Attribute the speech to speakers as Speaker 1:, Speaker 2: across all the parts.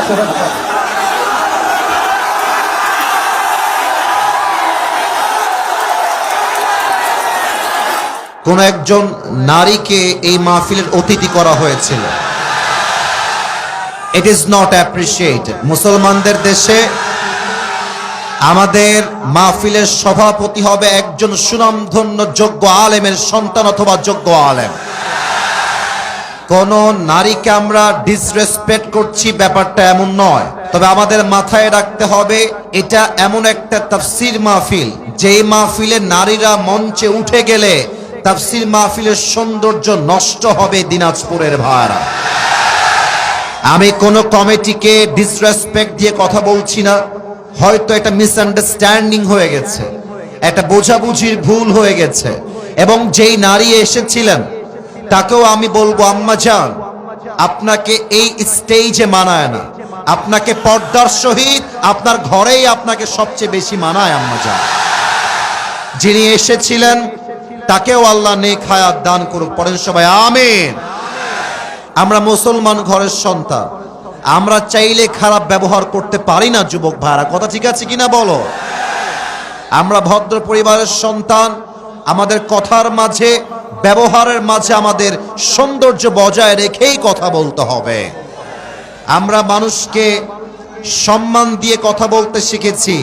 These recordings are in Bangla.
Speaker 1: কোন একজন নারীকে এই মাহফিলের অতিথি করা হয়েছিল। It is not appreciated. মুসলমানদের দেশে আমাদের মাহফিলের সভাপতি হবে একজন সুনামধন্য যোগ্য আলেমের সন্তান অথবা যোগ্য আলেম। কোন নারীকে আমরা ডিসরেসপেক্ট করছি ব্যাপারটা এমন নয়, তবে আমাদের মাথায় রাখতে হবে এটা এমন একটা তাফসীর মাহফিল, যেই মাহফিলে নারীরা মঞ্চে উঠে গেলে তাফসীর মাহফিলের সৌন্দর্য নষ্ট হবে। দিনাজপুরের ভাইরা, আমি কোন কমিটিকে ডিসরেসপেক্ট দিয়ে কথা বলছি না। হয়তো একটা মিসআন্ডারস্ট্যান্ডিং হয়ে গেছে, একটা বোঝাবুঝির ভুল হয়ে গেছে, এবং যেই নারী এসেছিলেন তাকেও আমি বলবো, আম্মা জান, আপনাকে এই স্টেজে মানায় না, আপনাকে পর্দার সহিত আপনার ঘরেই আপনাকে সবচেয়ে বেশি মানায় আম্মা জান। যিনি এসেছিলেন তাকেও আল্লাহ নেক হায়াত দান করুক, পড়েন সবাই আমিন। আমরা মুসলমান ঘরের সন্তান, আমরা চাইলে খারাপ ব্যবহার করতে পারি না যুবক ভাইরা, কথা ঠিক আছে কিনা বলো? আমরা ভদ্র পরিবারের সন্তান, আমাদের কথার মাঝে ব্যবহারের মাঝে আমাদের সৌন্দর্য বজায় রেখেই কথা বলতে হবে। আমরা মানুষকে সম্মান দিয়ে কথা বলতে শিখেছি,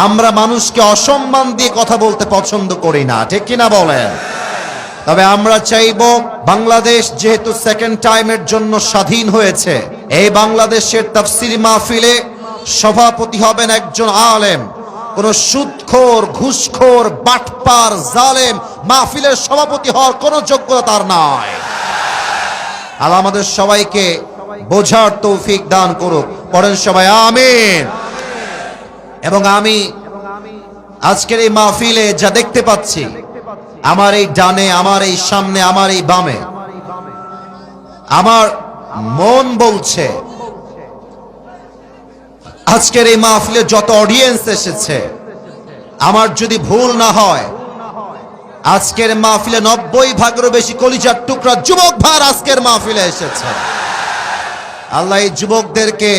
Speaker 1: আমরা মানুষকে অসম্মান দিয়ে কথা বলতে পছন্দ করি না, ঠিক কিনা বলেন? তবে আমরা চাইব বাংলাদেশ যেহেতু সেকেন্ড টাইমের জন্য স্বাধীন হয়েছে, এই বাংলাদেশের তাফসীর মাহফিলে সভাপতি হবেন একজন আলেম। কোন সুদখোর, ঘুষখোর, বাটপার, জালেম মাহফিলের সভাপতি হওয়ার কোন যোগ্যতা তার নাই। আল্লাহ আমাদের সবাইকে বোঝার তৌফিক দান করুক, পড়েন সবাই আমিন। এবং আমি আজকের এই মাহফিলে যা দেখতে পাচ্ছি, আমার এই ডানে, আমার এই সামনে, আমার এই বামে, আমার মন বলছে আজকের এই মাহফিলে যত অডিয়েন্স এসেছে, আমার যদি ভুল না হয়, আজকের মাহফিলে 90% বেশি কলিজার টুকরা যুবক ভাই আজকের মাহফিলে এসেছে। আল্লাহ এই যুবকদেরকে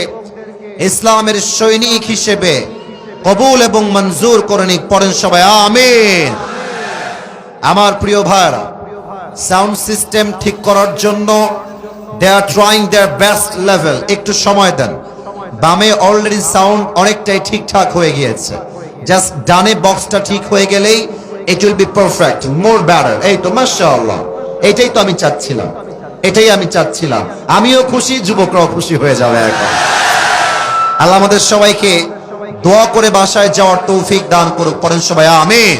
Speaker 1: ইসলামের সৈনিক হিসেবে কবুল এবং মঞ্জুর করে নিক, পড়েন সবাই আমিন। আমার প্রিয় ভাইরা, সাউন্ড সিস্টেম ঠিক করার জন্য they are trying their best level, একটু সময় দেন। বামে অলরেডি সাউন্ড অনেকটাই ঠিকঠাক হয়ে গিয়েছে, জাস্ট ডানে বক্সটা ঠিক হয়ে গেলেই it will be perfect, more better. এই তো মাশাআল্লাহ, এটাই তো আমি চাচ্ছিলাম, এটাই আমি চাচ্ছিলাম। আমিও খুশি, যুবকরাও খুশি হয়ে যাবে এখন। আল্লাহ আমাদের সবাইকে দোয়া করে বাসায় যাওয়ার তৌফিক দান করুক, পড়েন সবাই আমিন।